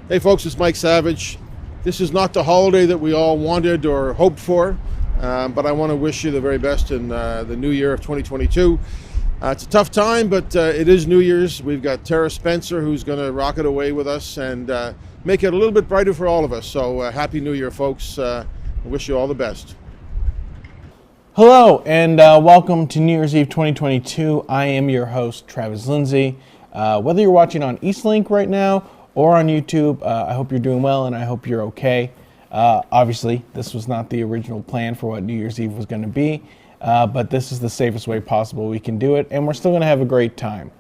Hey folks, it's Mike Savage. This is not the holiday that we all wanted or hoped for, but I want to wish you the very best in the new year of 2022. It's a tough time, but it is New Year's. We've got Tara Spencer who's going to rock it away with us and make it a little bit brighter for all of us. So Happy New Year, folks. I wish you all the best. Hello, and welcome to New Year's Eve 2022. I am your host, Travis Lindsay. Whether you're watching on Eastlink right now or on YouTube, I hope you're doing well and I hope you're okay. Obviously, this was not the original plan for what New Year's Eve was going to be, but this is the safest way possible we can do it, and we're still going to have a great time.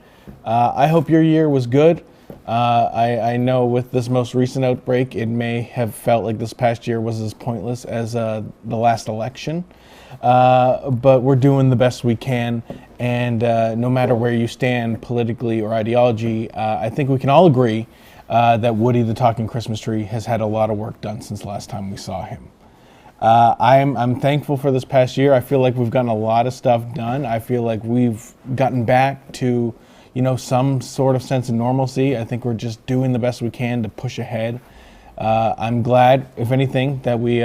I hope your year was good. I know with this most recent outbreak, it may have felt like this past year was as pointless as the last election, but we're doing the best we can, and no matter where you stand politically or ideology, I think we can all agree that Woody the Talking Christmas Tree has had a lot of work done since the last time we saw him. I'm thankful for this past year. I feel like we've gotten a lot of stuff done. I feel like we've gotten back to, some sort of sense of normalcy. I think we're just doing the best we can to push ahead. I'm glad, if anything, that we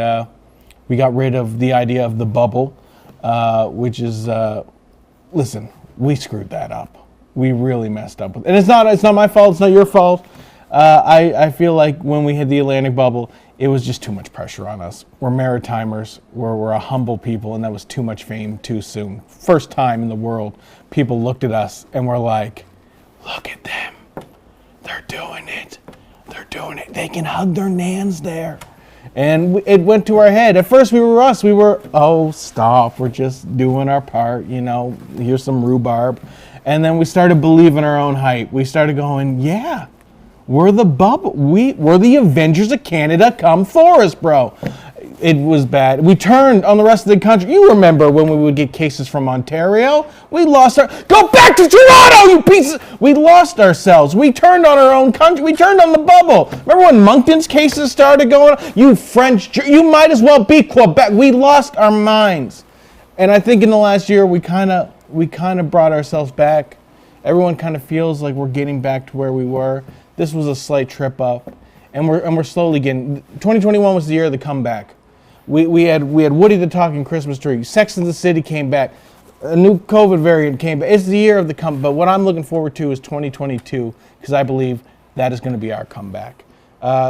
got rid of the idea of the bubble, which is, listen, we screwed that up. We really messed up with it. And it's not my fault. It's not your fault. I feel like when we hit the Atlantic bubble, it was just too much pressure on us. We're Maritimers. We're a humble people, and that was too much fame too soon. First time in the world, people looked at us and were like, look at them. They're doing it. They're doing it. They can hug their nans there. And it went to our head. At first, we were us. We were, oh, stop. We're just doing our part. Here's some rhubarb. And then we started believing our own hype. We started going, yeah. We're the bubble. We're the Avengers of Canada. Come for us, bro. It was bad. We turned on the rest of the country. You remember when we would get cases from Ontario? We lost our... Go back to Toronto, you pieces... We lost ourselves. We turned on our own country. We turned on the bubble. Remember when Moncton's cases started going on? You French... You might as well be Quebec. We lost our minds. And I think in the last year, we kind of brought ourselves back. Everyone kind of feels like we're getting back to where we were. This was a slight trip up, and we're slowly getting. 2021 was the year of the comeback. We had Woody the Talking Christmas Tree. Sex and the City came back. A new COVID variant came back. It's the year of the comeback. But what I'm looking forward to is 2022 because I believe that is going to be our comeback.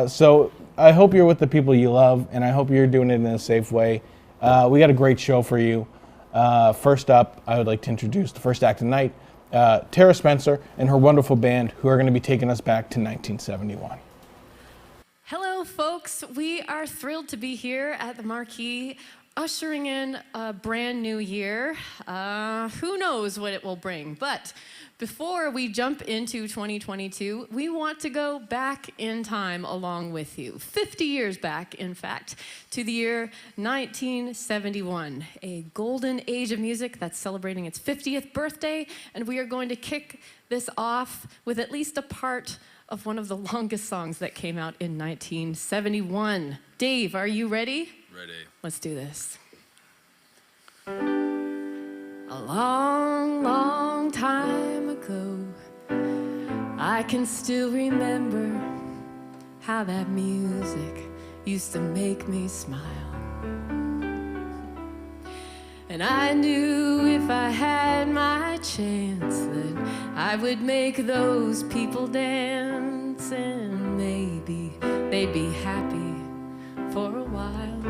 So I hope you're with the people you love, and I hope you're doing it in a safe way. We got a great show for you. First up, I would like to introduce the first act of the night. Tara Spencer and her wonderful band, who are going to be taking us back to 1971. Hello, folks. We are thrilled to be here at the Marquee, ushering in a brand new year. Who knows what it will bring? But before we jump into 2022, we want to go back in time along with you. 50 years back, in fact, to the year 1971, a golden age of music that's celebrating its 50th birthday, and we are going to kick this off with at least a part of one of the longest songs that came out in 1971. Dave, are you ready? Ready. Let's do this. A long, long time ago, I can still remember how that music used to make me smile. And I knew if I had my chance that I would make those people dance, and maybe they'd be happy for a while.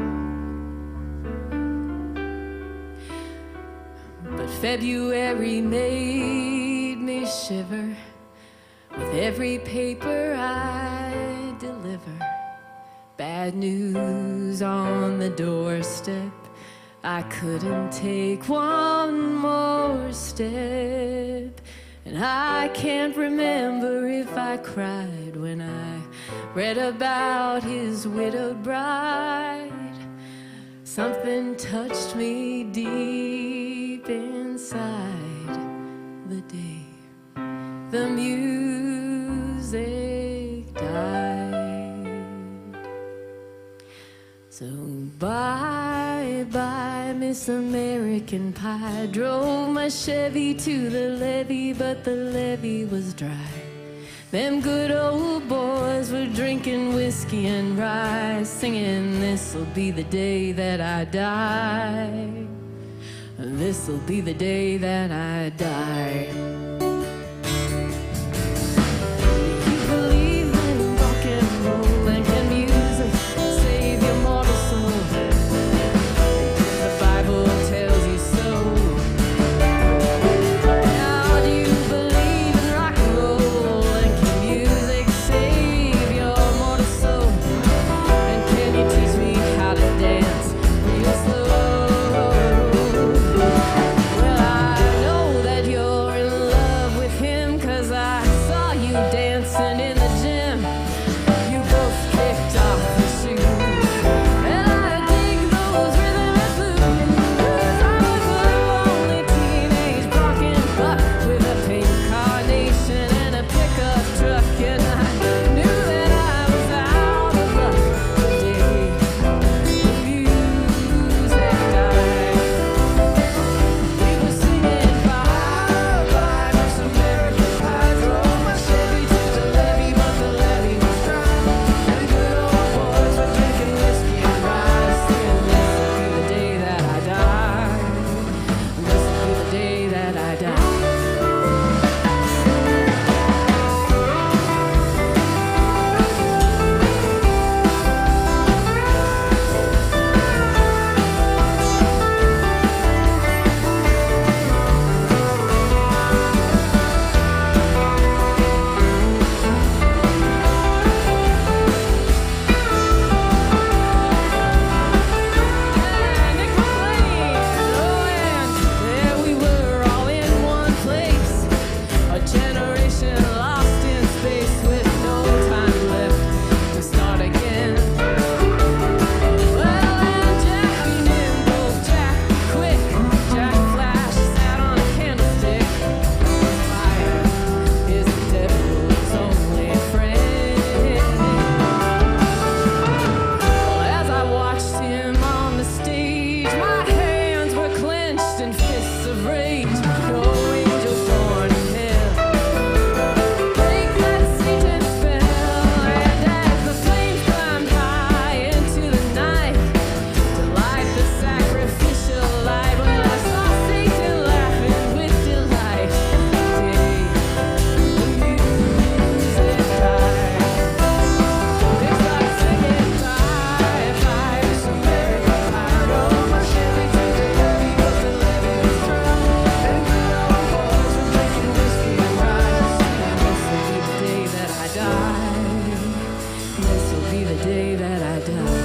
But February made me shiver with every paper I deliver. Bad news on the doorstep. I couldn't take one more step. And I can't remember if I cried when I read about his widowed bride. Something touched me deep inside the day the music died. So bye-bye, Miss American Pie. Drove my Chevy to the levee, but the levee was dry. Them good old boys were drinking whiskey and rye, singing, this'll be the day that I die. This'll be the day that I die. You believe in rock and roll, and can music save your mortal soul? The Bible tells you so. Now do you believe in rock and roll, and can music save your mortal soul? And can you teach me how to dance real slow? Well, I know that you're in love with him, 'cause I saw you dancing in the gym. You both kicked off your shoes, and I dig those rhythm and blues. I was a lonely teenage bronking buck with a pink carnation and a pickup truck, and I knew that I was out of luck the day the music died. We were singing bye bye, Miss American Pie. Drove my Chevy to the levee, but the levee was dry. And good old boys were drinking whiskey and rye, singing, this'll be the day that I die. This'll be the day that I die. Nick McLean, oh, and there we were all in one place, a generation lost in space with no time left to start again. Well, and Jack be nimble, Jack be quick, Jack Flash sat on a candlestick. Fire is the devil's only friend. Well, as I watched him on the stage, my hands were clenched in fists of rage. No angels born in hell break that Satan's spell. And as the flames climbed high into the night to light the sacrificial light, well, I saw Satan laughing with delight the day the music died. It's like singing bye bye, Miss American Pie. Drove my Chevy to the levee, but the levee was dry. And good old boys were drinking whiskey and rye, singing, this'll be the day that I die. This'll be the day that I die.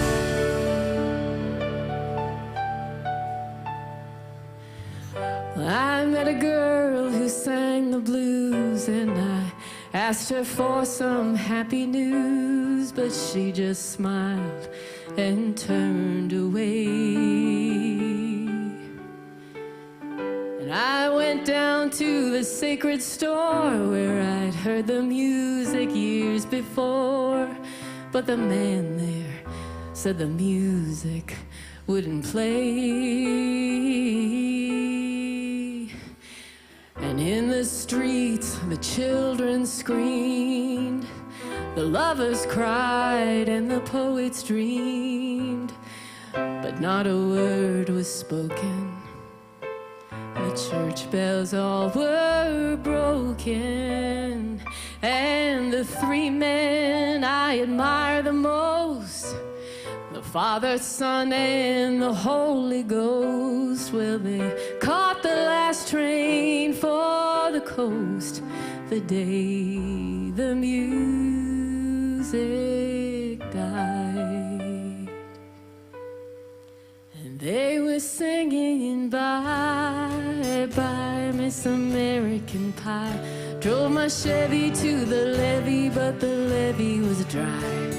I met a girl who sang the blues, and I asked her for some happy news, but she just smiled and turned away. And I went down to the sacred store where I'd heard the music years before, but the man there said the music wouldn't play. And in the streets, the children screamed, the lovers cried, and the poets dreamed, but not a word was spoken. The church bells all were broken, and the three men I admire the most, the Father, Son, and the Holy Ghost, well, they caught the last train for the coast the day the music died. And they were singing bye bye, Miss American Pie. Drove my Chevy to the levee, but the levee was dry.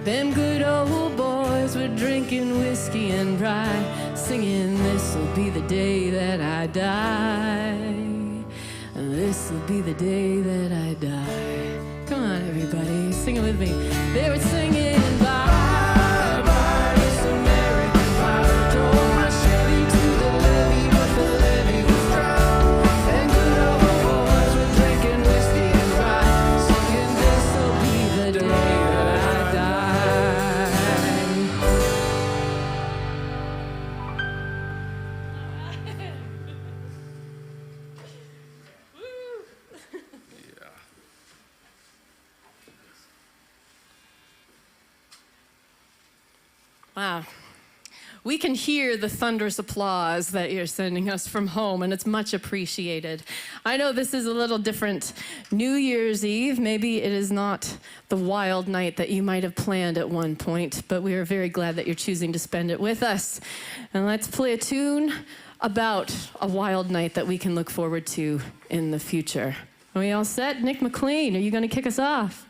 Them good old boys were drinking whiskey and rye, singing, this'll be the day that I die. This'll be the day that I die. Come on, everybody, sing it with me. They were singing bye bye, Miss American Pie. Drove my Chevy to the levee, but the levee was dry. And good old boys were drinking whiskey and rye, singing, Wow. We can hear the thunderous applause that you're sending us from home, and it's much appreciated. I know this is a little different. New Year's Eve, maybe it is not the wild night that you might have planned at one point, but we are very glad that you're choosing to spend it with us. And let's play a tune about a wild night that we can look forward to in the future. Are we all set? Nick McLean, are you going to kick us off?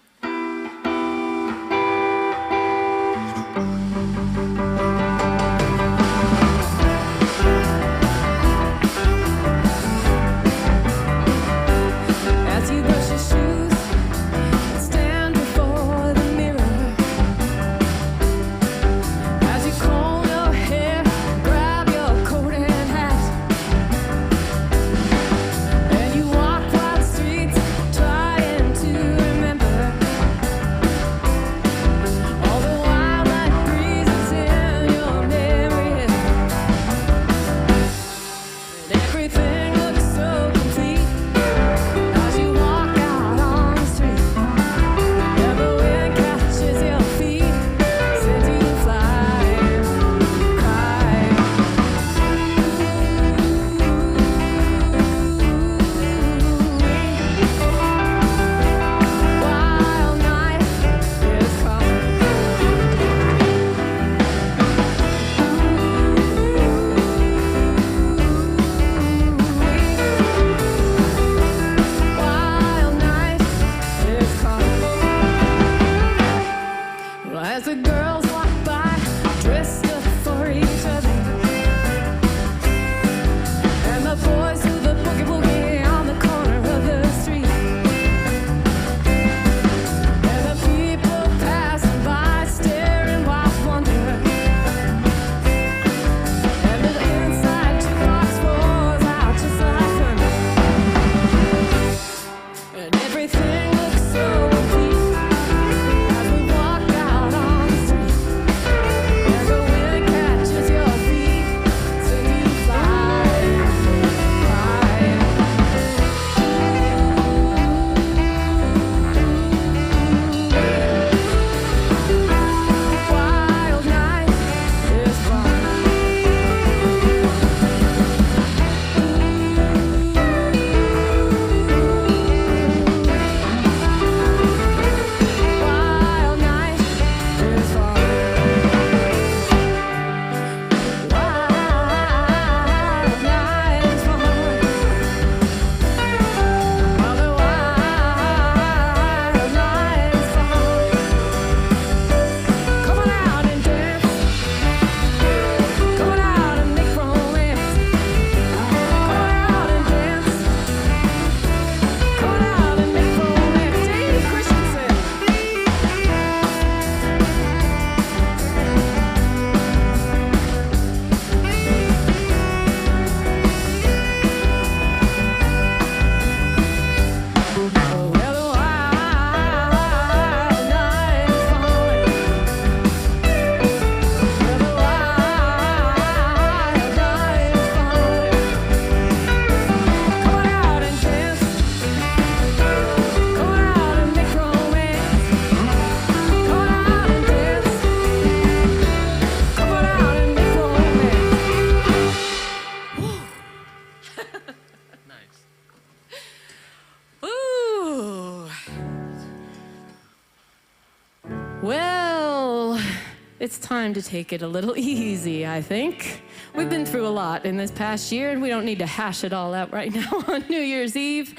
It's time to take it a little easy, I think. We've been through a lot in this past year, and we don't need to hash it all out right now on New Year's Eve.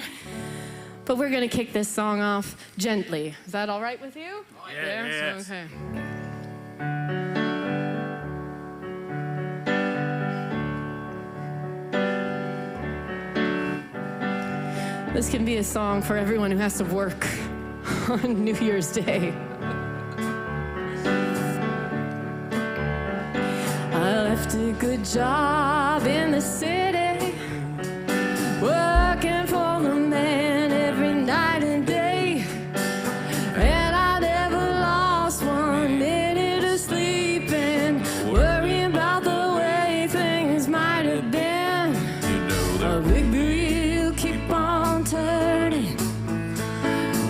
But we're going to kick this song off gently. Is that all right with you? Yeah, yes. Okay. This can be a song for everyone who has to work on New Year's Day. I left a good job in the city, working for the man every night and day, and I never lost 1 minute of sleeping, worrying about the way things might have been. A big wheel keep on turning,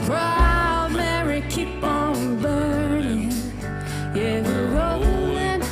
proud Mary keep on burning, yeah, we're rolling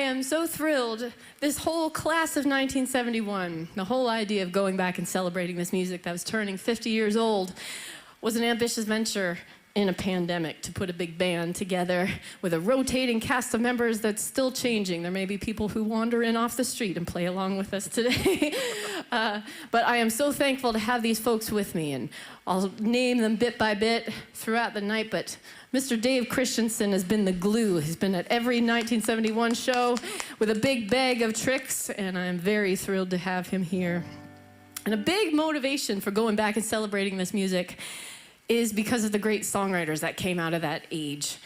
am so thrilled. This whole class of 1971, the whole idea of going back and celebrating this music that was turning 50 years old, was an ambitious venture in a pandemic to put a big band together with a rotating cast of members that's still changing. There may be people who wander in off the street and play along with us today. But I am so thankful to have these folks with me, and I'll name them bit by bit throughout the night, but Mr. Dave Christensen has been the glue. He's been at every 1971 show with a big bag of tricks, and I'm very thrilled to have him here. And a big motivation for going back and celebrating this music is because of the great songwriters that came out of that age.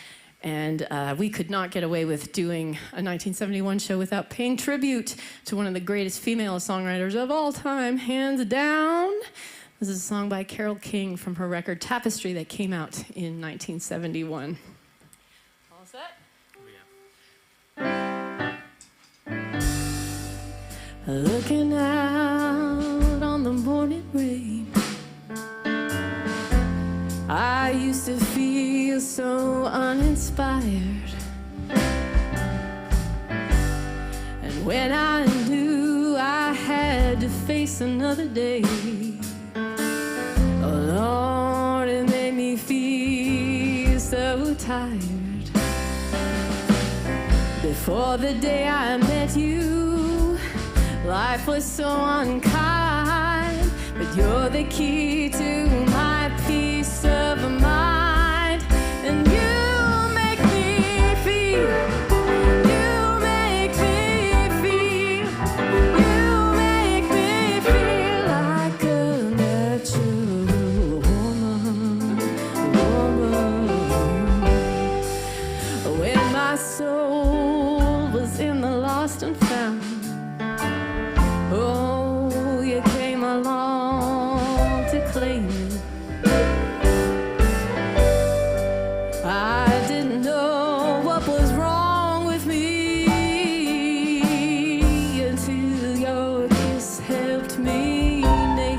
And we could not get away with doing a 1971 show without paying tribute to one of the greatest female songwriters of all time, hands down. This is a song by Carole King from her record Tapestry that came out in 1971. All set? Looking out on the morning rain, I used to feel so uninspired. And when I knew I had to face another day, oh Lord, it made me feel so tired. Before the day I met you, life was so unkind, but you're the key to my peace of mind. And you make me feel, you make me feel, you make me feel like a natural woman. When my soul was in the lost and found, oh, you came along to claim it. I didn't know what was wrong with me until your kiss helped me name it.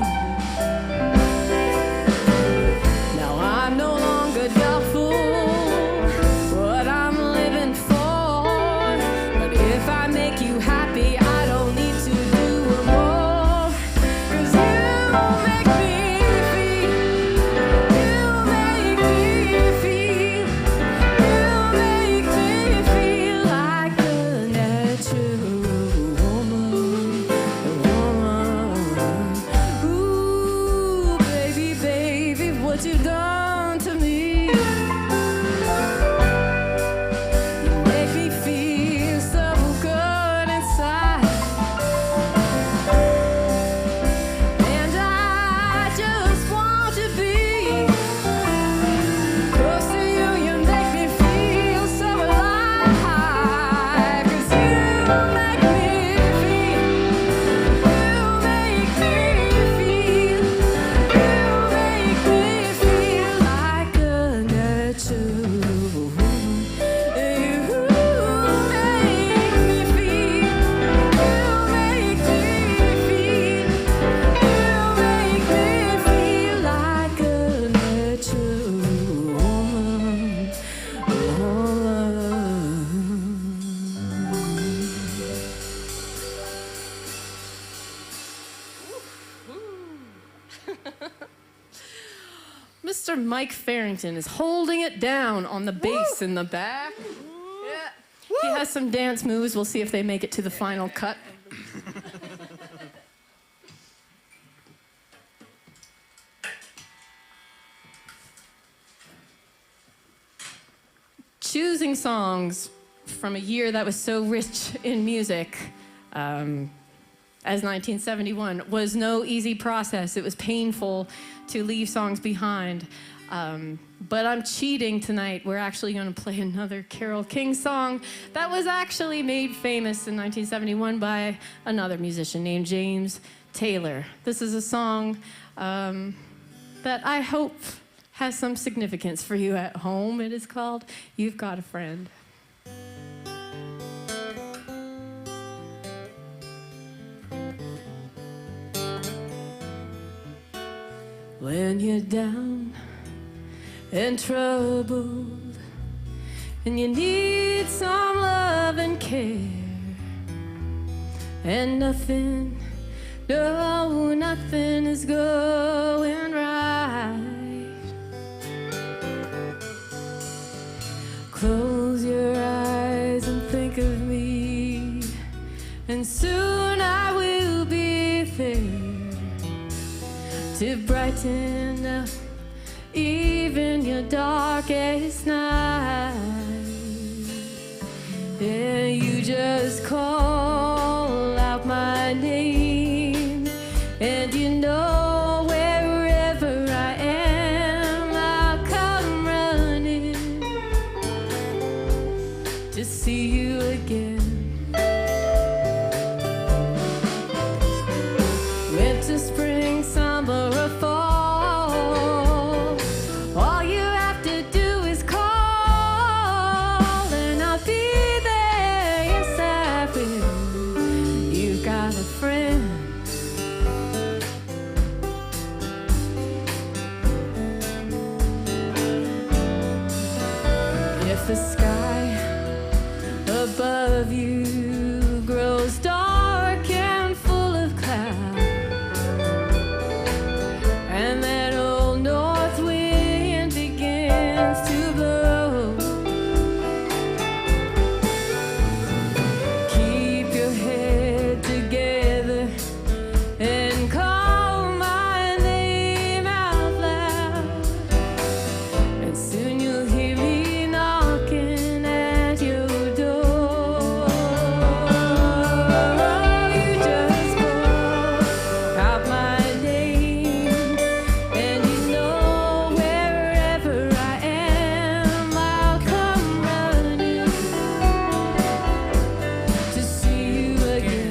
Now I'm no longer doubtful what I'm living for, but if I make you happy, I don't need to do more, 'cause you make me feel, you make me feel, you make me feel like a natural woman, woman. Ooh, baby, baby, what you done to me. You make me feel so good inside. And I just want to be close to you. You make me feel so alive. 'Cause you make me feel, you make me feel, you make me feel like a natural woman. You make me feel, you make me feel, you make me feel like a natural woman. Mr. Mike Farrington is holding it down on the bass in the back. Yeah. He has some dance moves. We'll see if they make it to the final cut. Choosing songs from a year that was so rich in music, as 1971, was no easy process. It was painful to leave songs behind. But I'm cheating tonight. We're actually going to play another Carole King song that was actually made famous in 1971 by another musician named James Taylor. This is a song that I hope has some significance for you at home. It is called You've Got a Friend. When you're down and troubled and you need some love and care, and nothing, no, nothing is going right. Close your eyes and think of me, and soon I will be there to brighten up even your darkest night. Yeah, you just call out my name, and you know wherever I am, I'll come running to see you again. Winter, spring, summer, or fall, all you have to do is call, and I'll be there. Yes, I will. You've got a friend. If the sky above you grows dark and full of clouds, and that old north wind begins to blow, keep your head together and call my name out loud, and soon you'll hear me knocking at your door. You just call out my name, and you know wherever I am, I'll come running to see you again.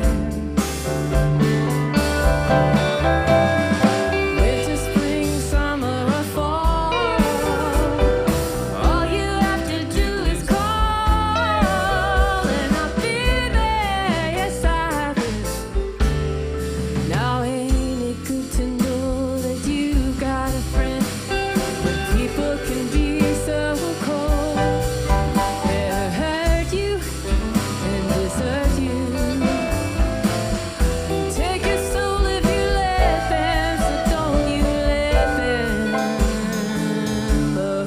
Winter, spring, summer, or fall, all you have to do is call, and I'll be there. Yes, I will. Now ain't it good to know that you got a friend? When people can be so cold, they'll hurt you and desert you, and take your soul if you let them. So don't you let them.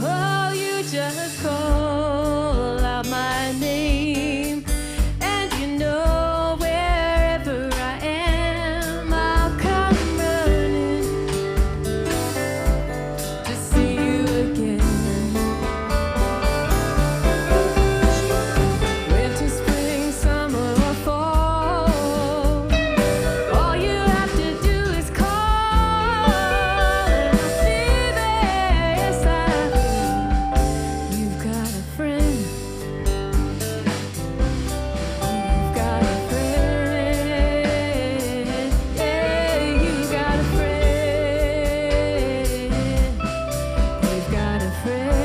Oh, you just call out my name, and you know wherever I am, I'll come running to see you again. Winter, spring, summer, or fall, all you have to do is call, and I'll be there. Yes, I will. You've got a friend. You've got a friend. Yeah, you've got a friend. You've got a friend.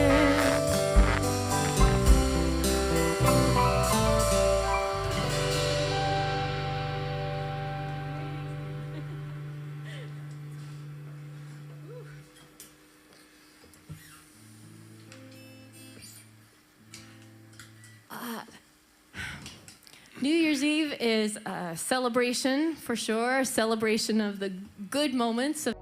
New Year's Eve is a celebration for sure, a celebration of the good moments of.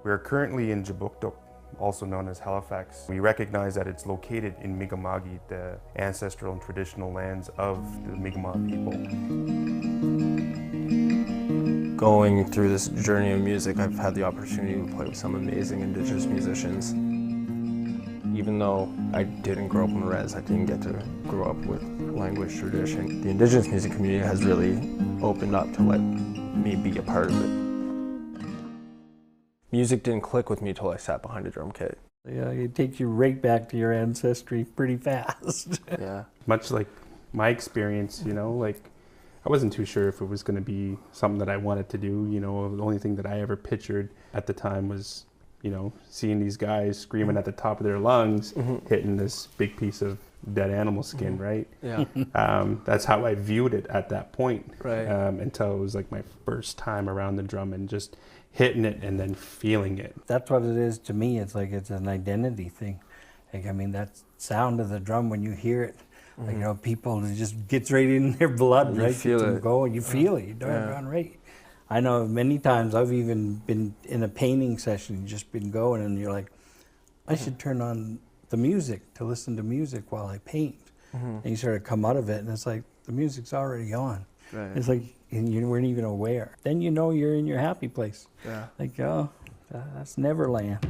We are currently in Jabuktuk, also known as Halifax. We recognize that it's located in Mi'kma'ki, the ancestral and traditional lands of the Mi'kmaq people. Going through this journey of music, I've had the opportunity to play with some amazing Indigenous musicians. Even though I didn't grow up in res, I didn't get to grow up with language tradition. The Indigenous music community has really opened up to let me be a part of it. Music didn't click with me till I sat behind a drum kit. Yeah, it takes you right back to your ancestry pretty fast. Yeah. Much like my experience, you know, like I wasn't too sure if it was going to be something that I wanted to do. You know, the only thing that I ever pictured at the time was, you know, seeing these guys screaming at the top of their lungs, hitting this big piece of dead animal skin, right? Yeah. That's how I viewed it at that point. Right. Until it was like my first time around the drum and just hitting it and then feeling it. That's what it is to me. It's like it's an identity thing. Like, I mean, that sound of the drum, when you hear it Like, you know, people, it just gets right in their blood, You right? feel Gets them it. going. You feel it. You're darn right. I know many times I've even been in a painting session, just been going, and you're like, I should turn on the music to listen to music while I paint. And you sort of come out of it, and it's like, the music's already on. Right. It's like, and you weren't even aware. Then you know you're in your happy place. Yeah. Like, oh, that's Neverland.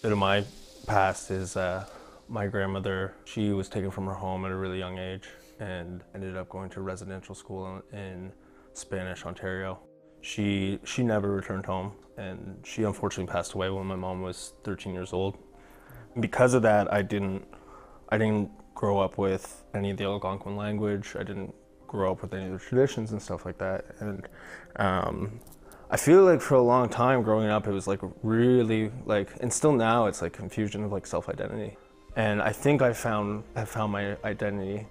Bit of my past is my grandmother, she was taken from her home at a really young age and ended up going to residential school in Spanish, Ontario. She never returned home, and she unfortunately passed away when my mom was 13 years old. Because of that, I didn't grow up with any of the Algonquin language. I didn't grow up with any of the traditions and stuff like that. And I feel like for a long time growing up, it was like really like, and still now it's like confusion of like self-identity. And I think I found my identity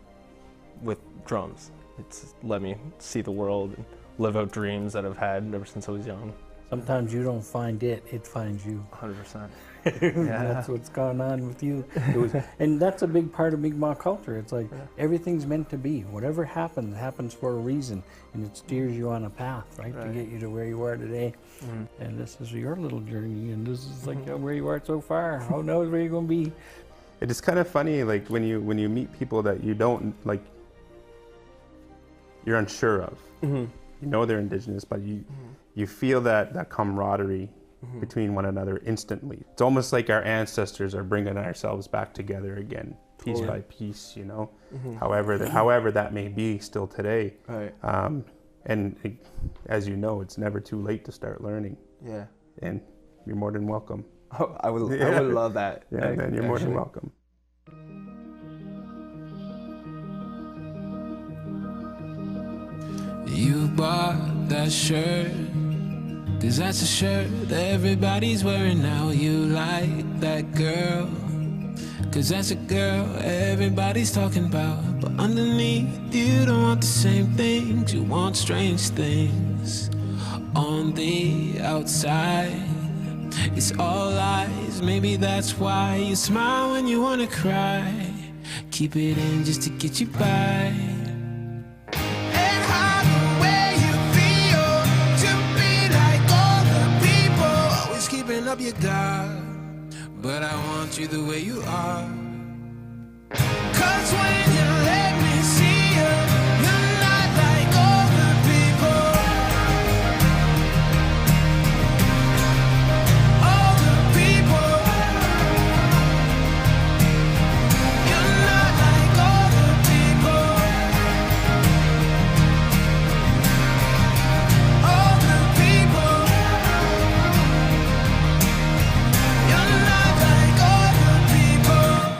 with drums. It's let me see the world and live out dreams that I've had ever since I was young. Sometimes you don't find it, it finds you. 100%. That's what's going on with you. And that's a big part of Mi'kmaq culture. It's like everything's meant to be. Whatever happens, happens for a reason, and it steers you on a path, right? To get you to where you are today. And this is your little journey, and this is like where you are so far. Who knows where you're going to be? It is kind of funny, like when you meet people that you don't like, you're unsure of. You know they're Indigenous, but you feel that camaraderie between one another instantly. It's almost like our ancestors are bringing ourselves back together again, piece by piece. You know, however that may be still today. Right. As you know, it's never too late to start learning. Yeah. And you're more than welcome. Oh, I would love that. Yeah, man, you're more than welcome. You bought that shirt, 'cause that's a shirt that everybody's wearing now. You like that girl, 'cause that's a girl everybody's talking about. But underneath, you don't want the same things. You want strange things. On the outside, it's all lies. Maybe that's why you smile when you wanna cry. Keep it in just to get you by. Up your guard, but I want you the way you are. 'Cause when you let me see you, you're not like all the people. All the people. You're not like all the people. All the people. You're not like all the people.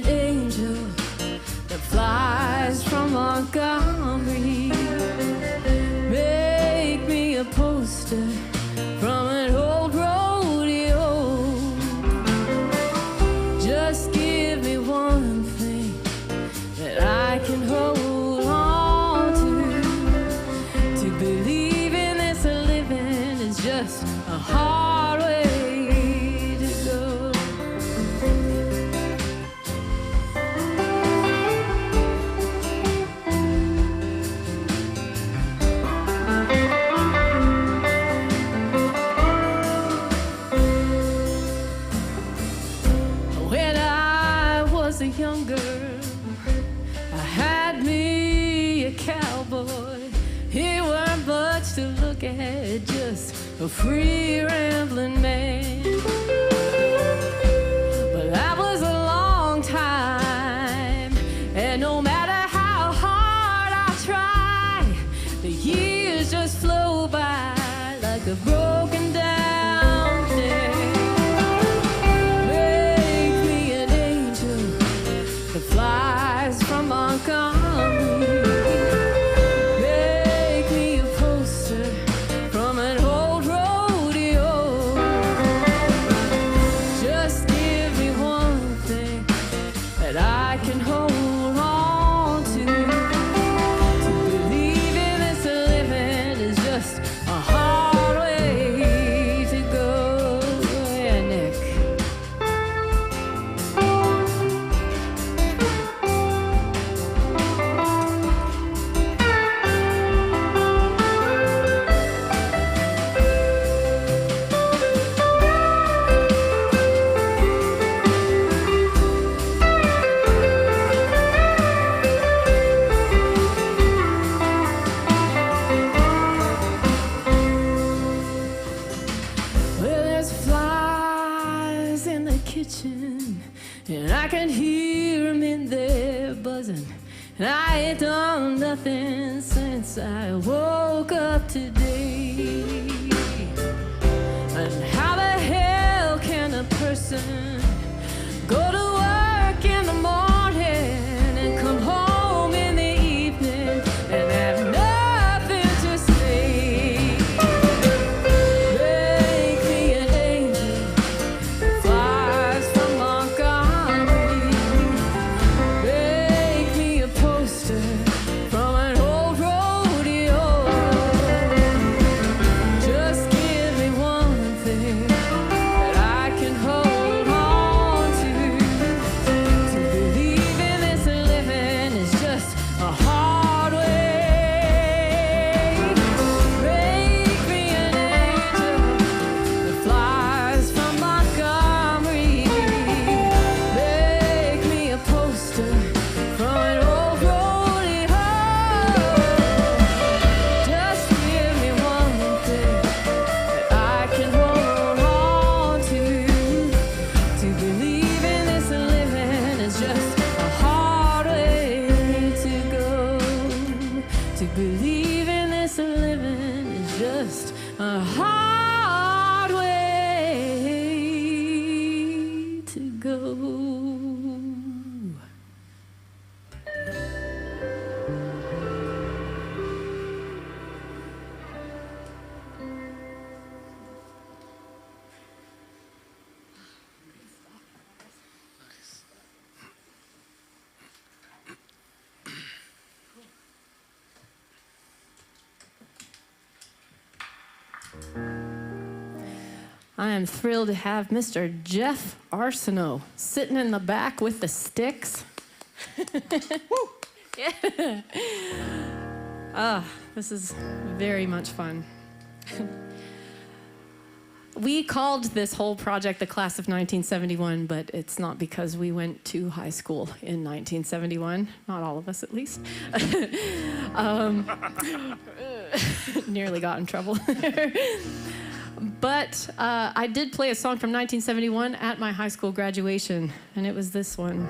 just a hard way to go. When I was a young girl, I had me a cowboy. He weren't much to look at, just a free rambling man. But that was a long time, and no matter how hard I try, the years just flow by like a broken down day. Make me an angel that flies from Montgomery. Make me a poster from an old rodeo. Just give me one thing that I can hold on to. To believe in this living is just a hard way to go. Yeah, Nick. Well, there's flies in the kitchen, and I can hear 'em in there buzzing. And I ain't done nothing since I woke up today. And how the hell can a person go to work in the morning and come home in the evening and have nothing to say? Make me an angel that flies from Montgomery. Make me a poster from an old rodeo. Just give me one thing that I can hold on to. To believe in this living is just a hard way. Make me an angel that flies from Montgomery. Make me a poster from an old rodeo. Just give me one thing that I can hold on to. To believe in this living is just a hard way to go. To believe in this living is just a hard way to go. I am thrilled to have Mr. Jeff Arsenault sitting in the back with the sticks. Yeah. This is very much fun. We called this whole project the Class of 1971, but it's not because we went to high school in 1971. Not all of us, at least. Nearly got in trouble. But I did play a song from 1971 at my high school graduation, and it was this one.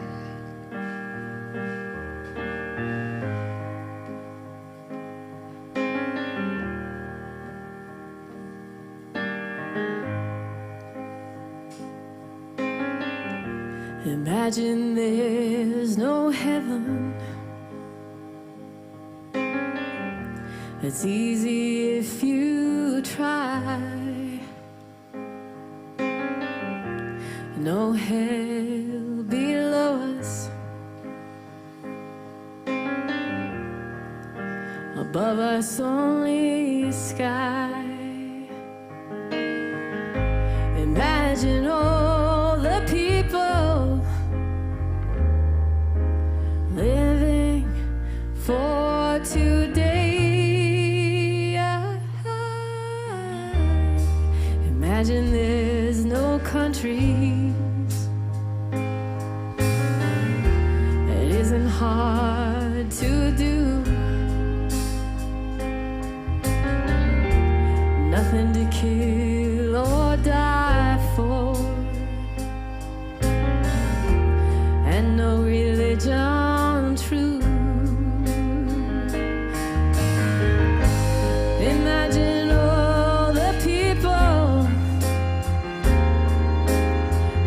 Imagine there's no heaven. It's easy if you try. No hell below us. Above us only sky. Imagine all the people living for today. Imagine there's no countries. It isn't hard to do. Nothing to kill or die for, and no religion true. Imagine all the people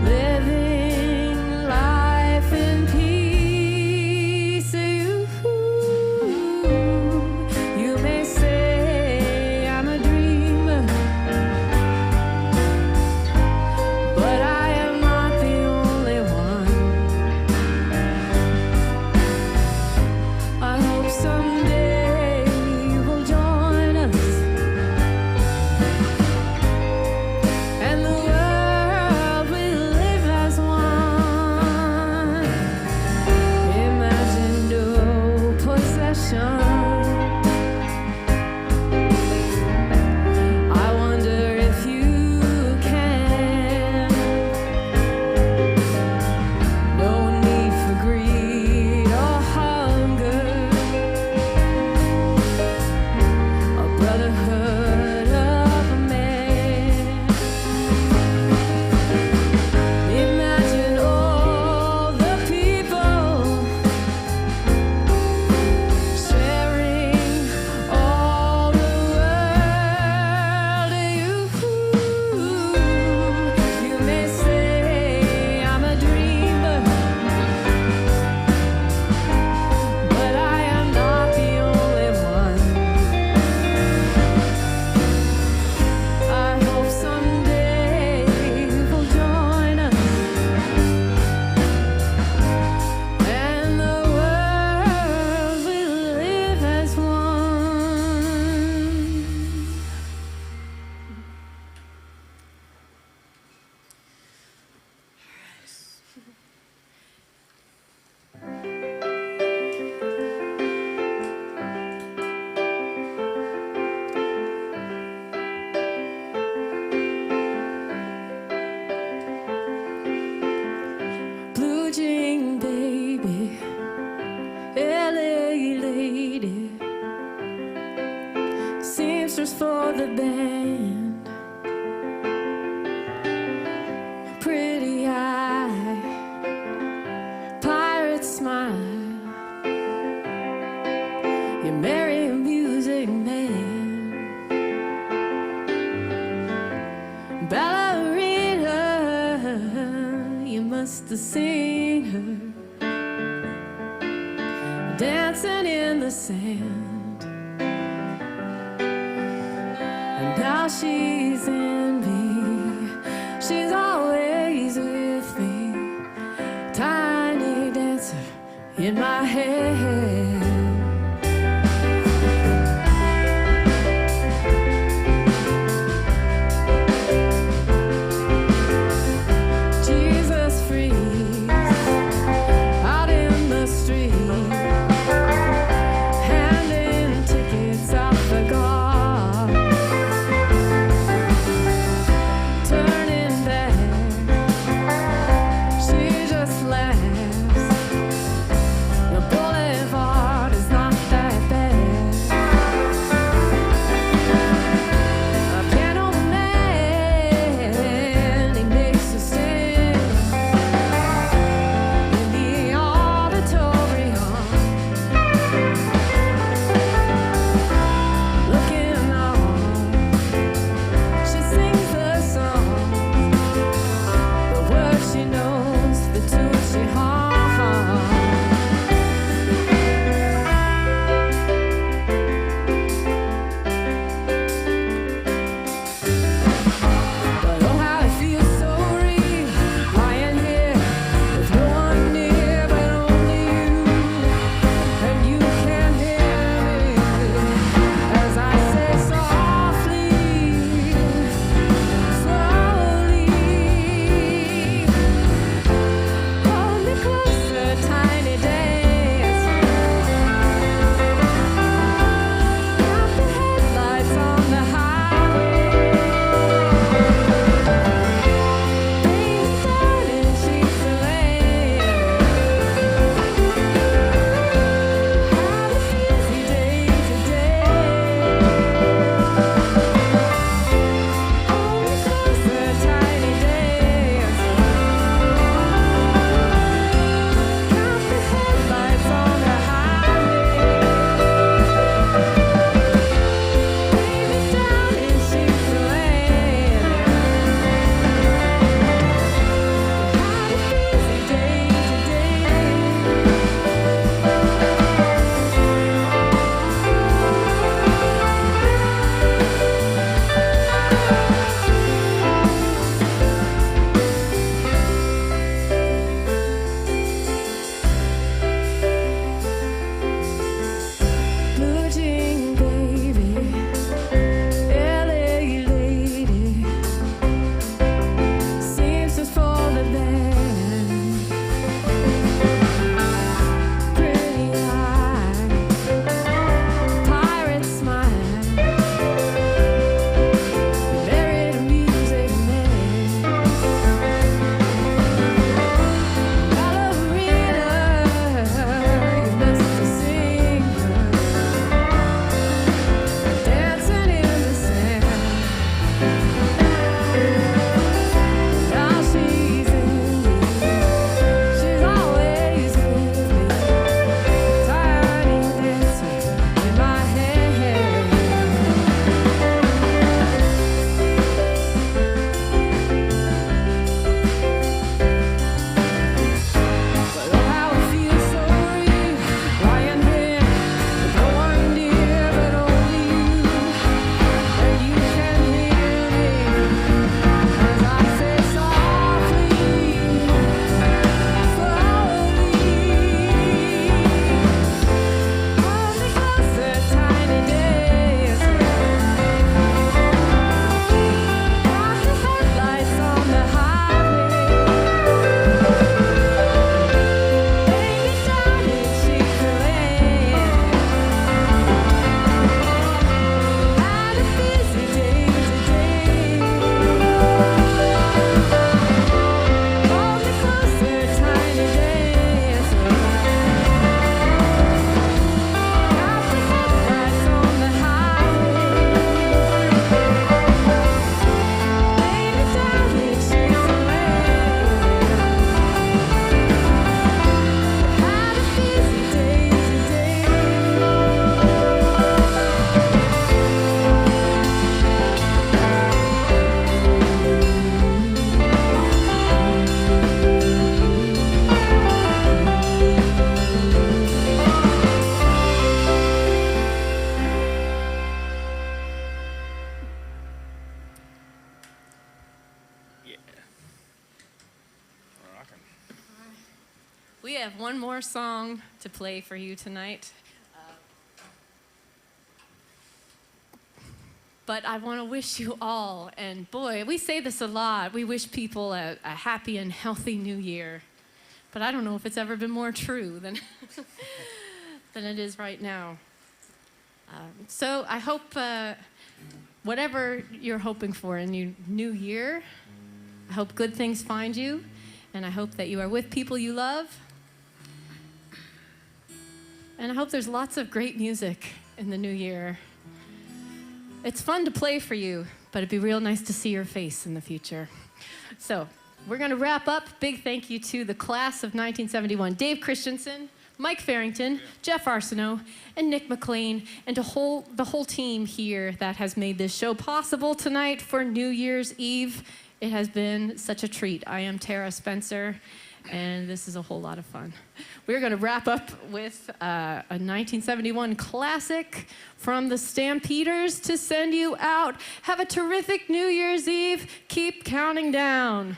living life in peace. You may say I'm a dreamer, but I am not the only one. I hope someday you will join us, and the world will live as one. Imagine no possession. I wonder if you can. No need for greed or hunger. A brotherhood of man. Imagine all the people sharing all the world. You may say I'm a dreamer, but I am not the only one. I hope someday you'll join us, and the world will live as one. Blue jean baby, LA lady, seamstress for the band, pretty eye, pirate smile. You marry a music man, ballerina. You must have seen her dancing in the sand, and now she's in me. She's always with me, tiny dancer in my head. Jesus freeze out in the street, handing tickets out the guard, turning back. She just laughs. The bullet We have one more song to play for you tonight. But I want to wish you all, and boy, we say this a lot, we wish people a happy and healthy new year. But I don't know if it's ever been more true than, than it is right now. So I hope whatever you're hoping for in your new year, I hope good things find you, and I hope that you are with people you love. And I hope there's lots of great music in the new year. It's fun to play for you, but it'd be real nice to see your face in the future. So we're going to wrap up. Big thank you to the class of 1971, Dave Christensen, Mike Farrington, Jeff Arsenault, and Nick McLean, and the whole team here that has made this show possible tonight for New Year's Eve. It has been such a treat. I am Tara Spencer, and this is a whole lot of fun. We're going to wrap up with a 1971 classic from the Stampeders to send you out. Have a terrific New Year's Eve. Keep counting down.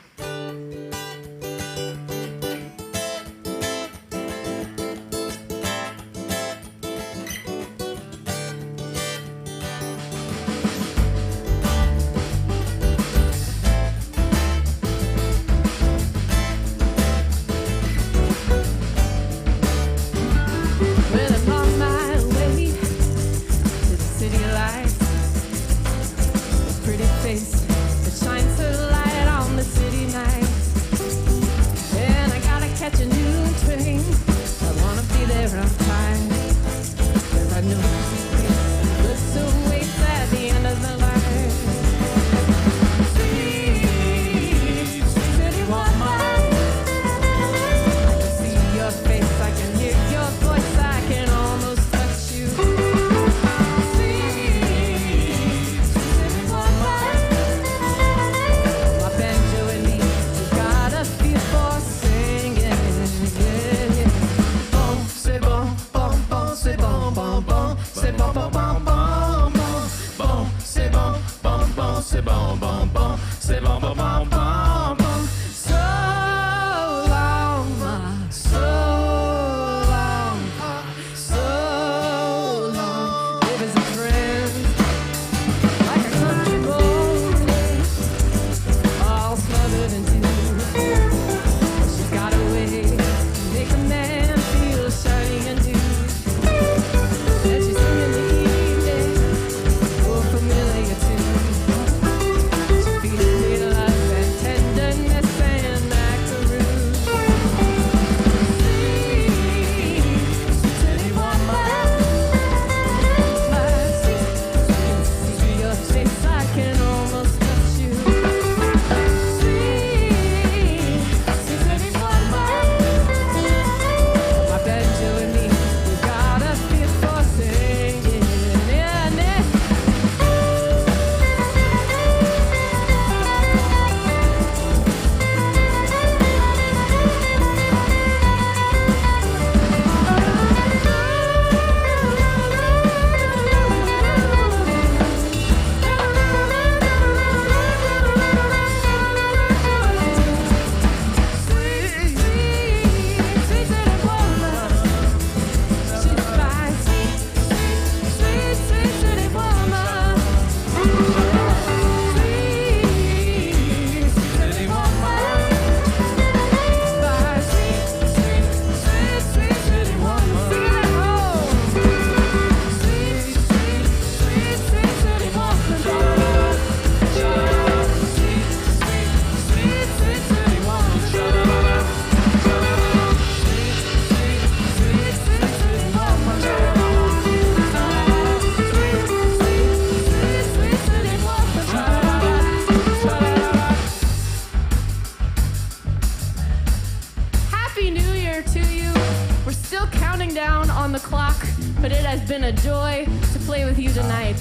Down on the clock, but it has been a joy to play with you tonight.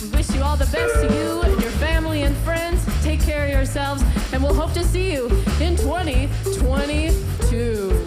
We wish wish you all the best to you and your family and friends. Take care of yourselves, and we'll hope to see you in 2022.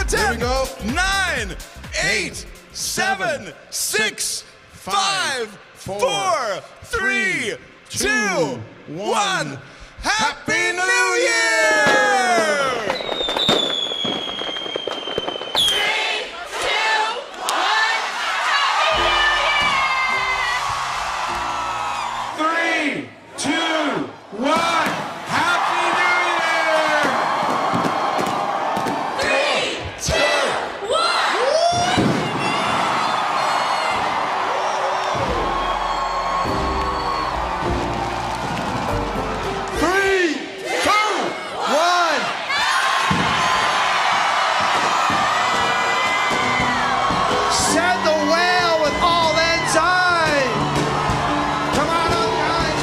Here we go. 9, 8, 7, 6, 5, 4, 3, 2, 1. Happy New Year! 3, 2, 1. Happy New Year! 3, 2, 3, 2, 1. Send the whale with all ends high. Come on up, guys.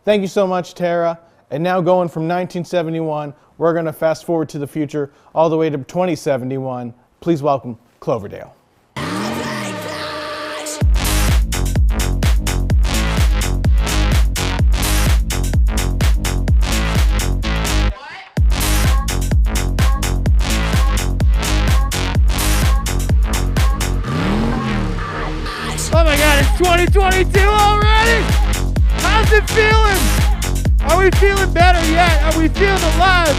Thank you so much, Tara. And now going from 1971, we're going to fast forward to the future all the way to 2071. Please welcome Cloverdale. Oh my God, it's 2022 already! How's it feeling? Are we feeling better yet? Are we feeling alive?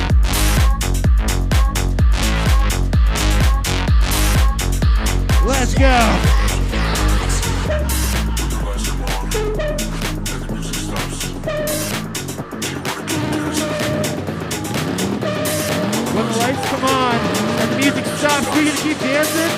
Let's go. When the lights come on and the music stops, we're gonna keep dancing.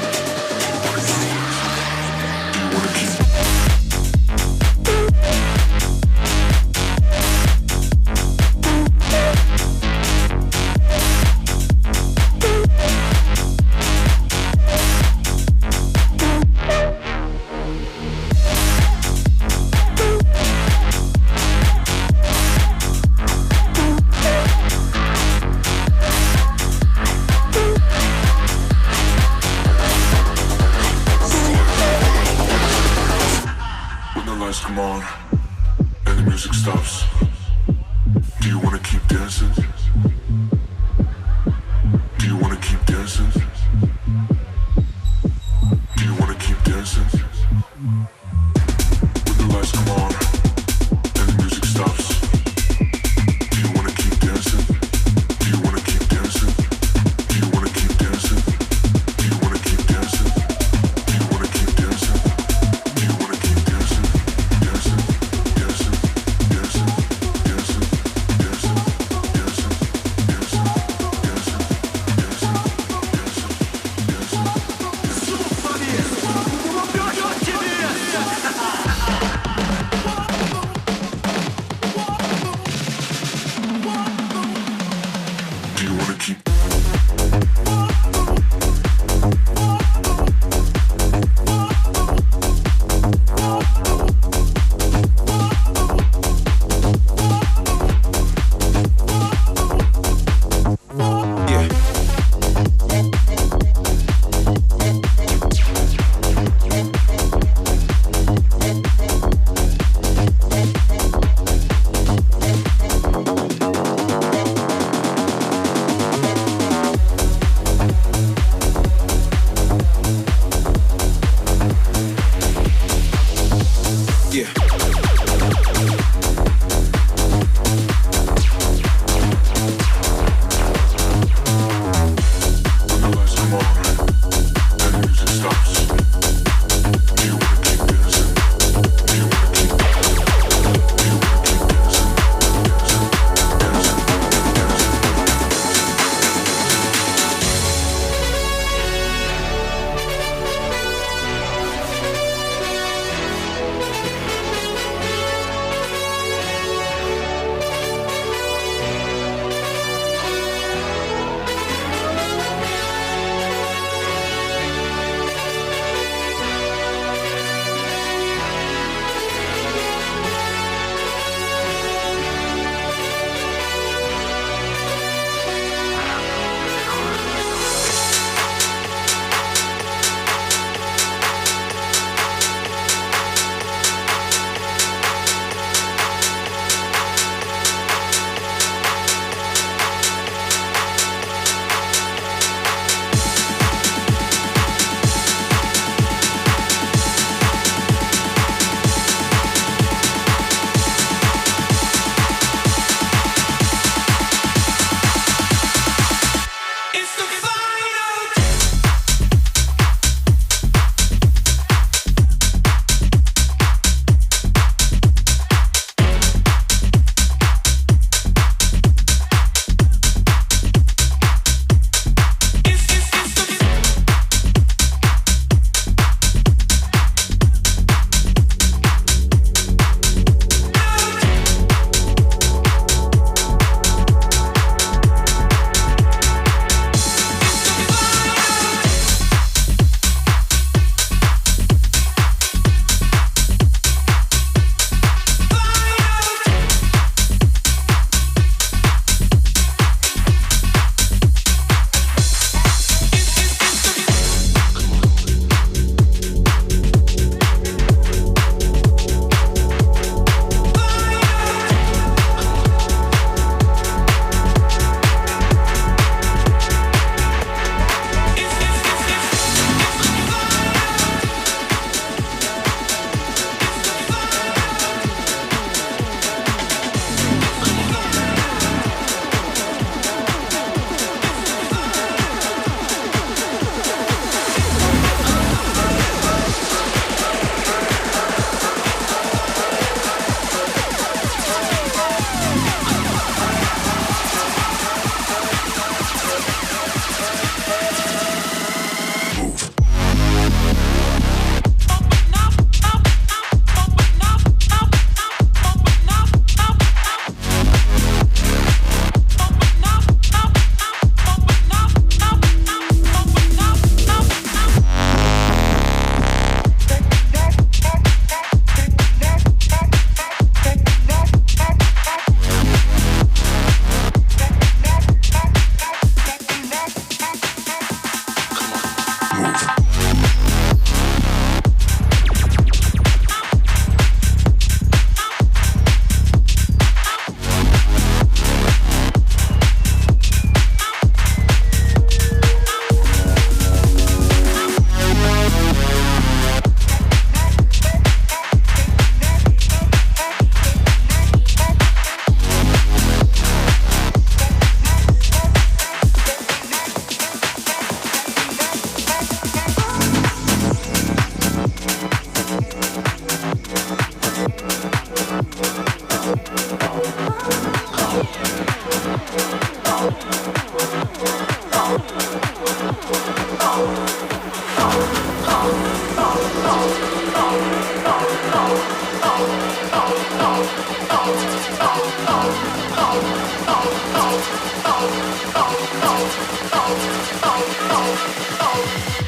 Come on, and the music stops. Do you want to keep dancing?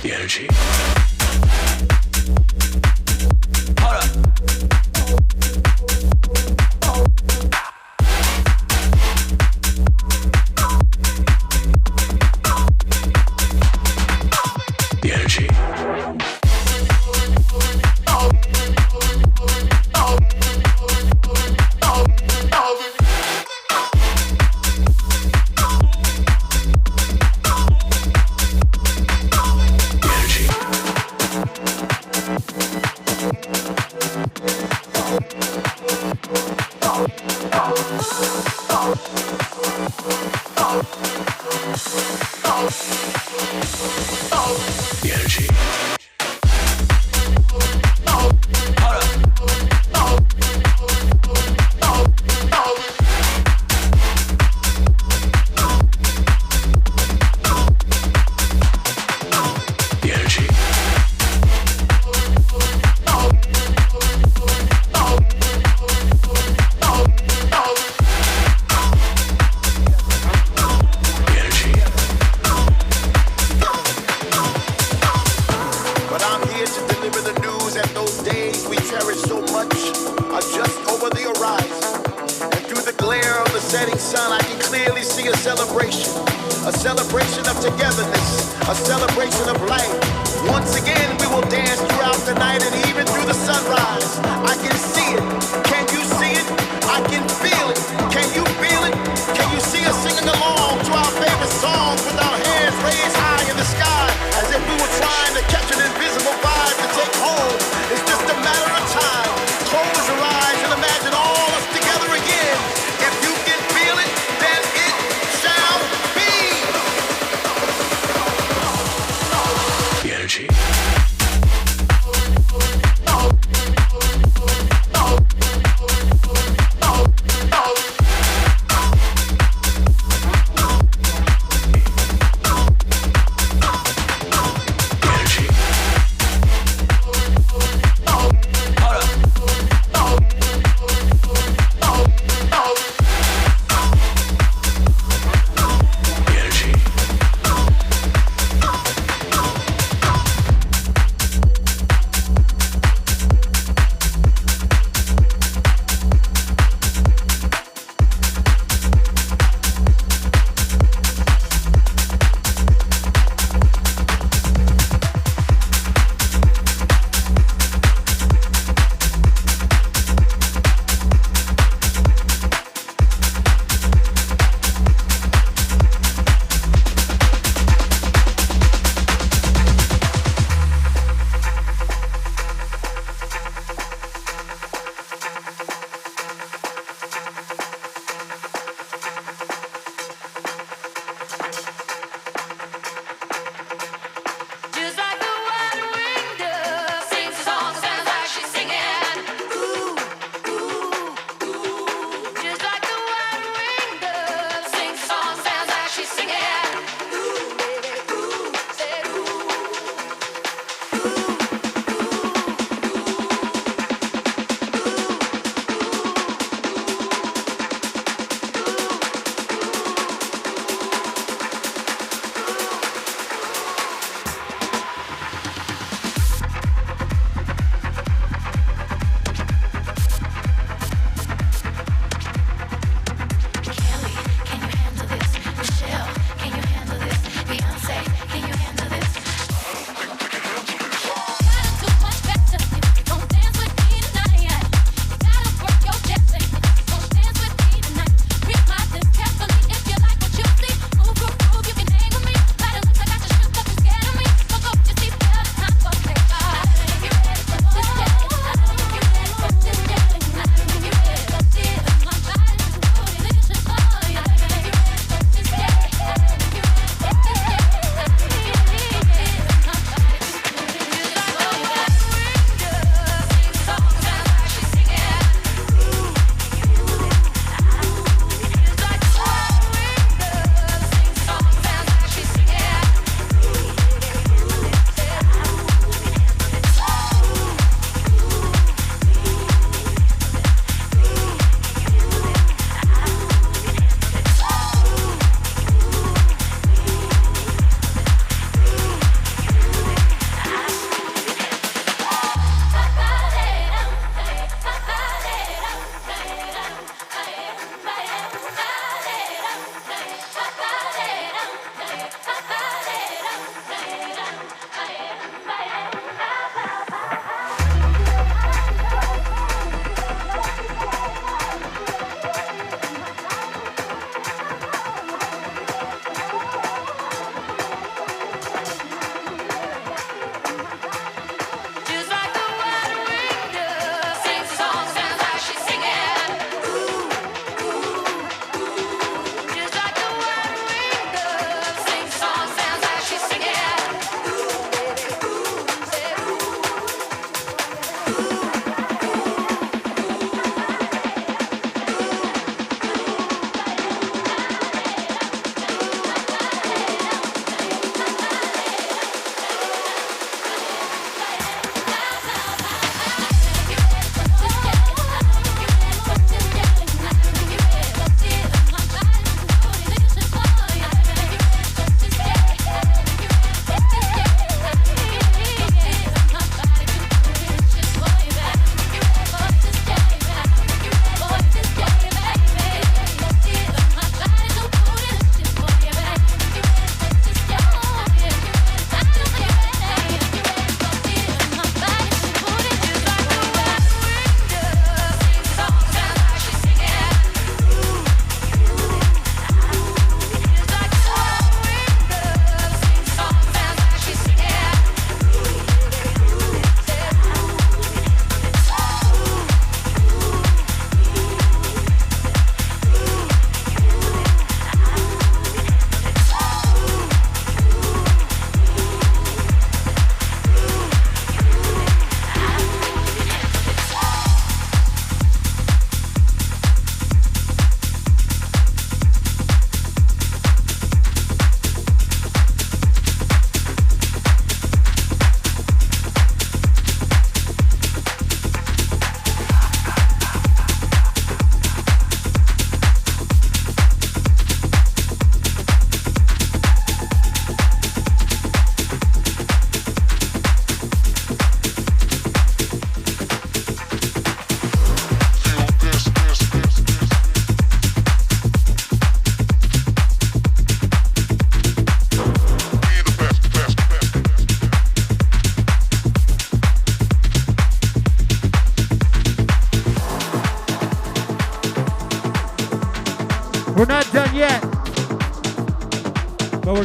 The energy.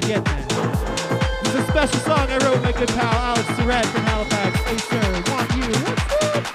we're getting there. This is a special song I wrote with my good pal Alex Surratt from Halifax. Hey sir, want you. What's up?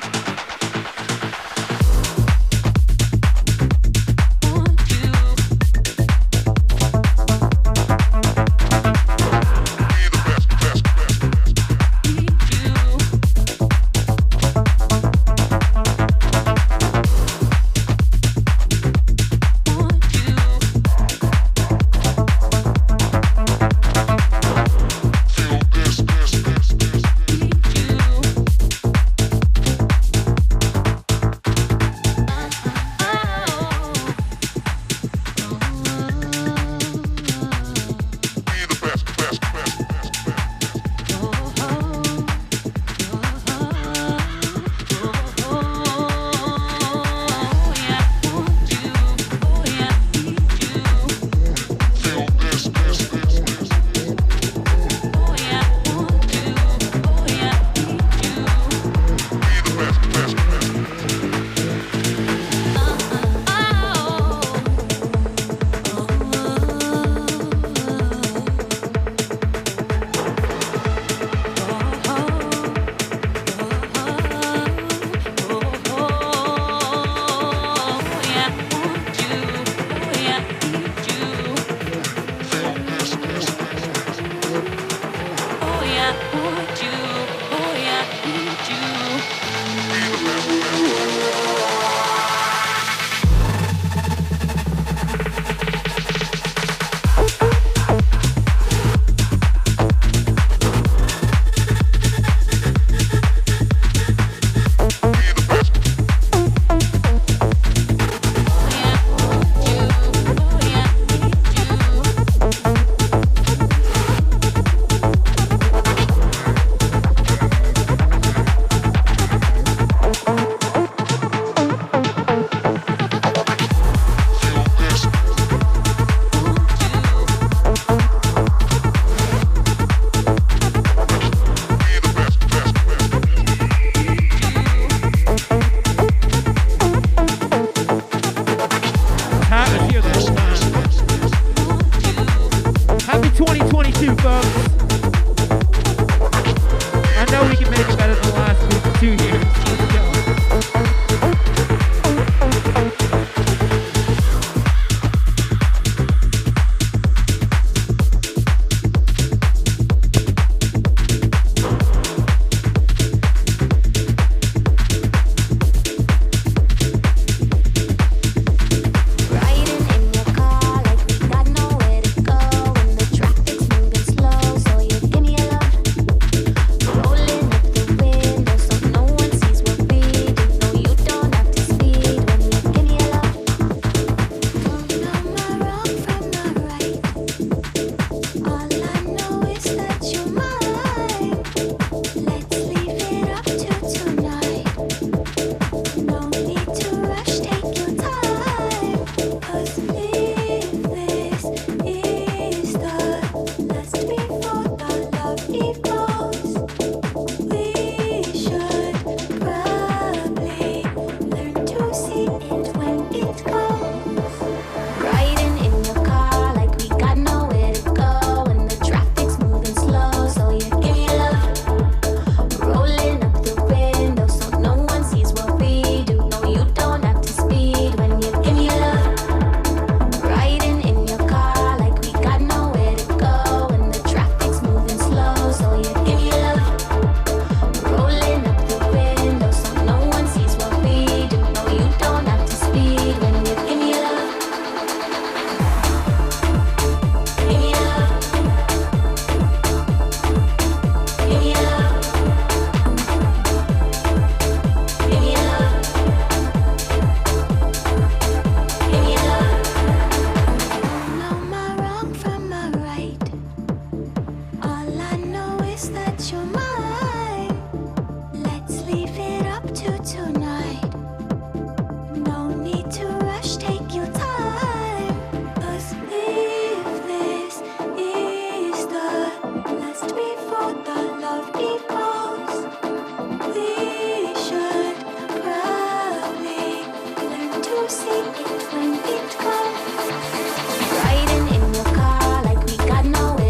Riding in your car like we got nowhere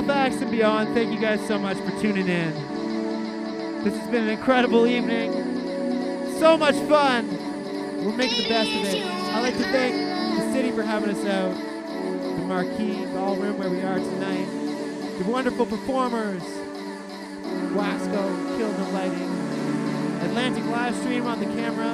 Halifax and beyond, thank you guys so much for tuning in. This has been an incredible evening. So much fun. We're making the best of it. I'd like to thank the city for having us out. The Marquee Ballroom where we are tonight. The wonderful performers. Wasco, Killed the Lighting. Atlantic Livestream on the camera.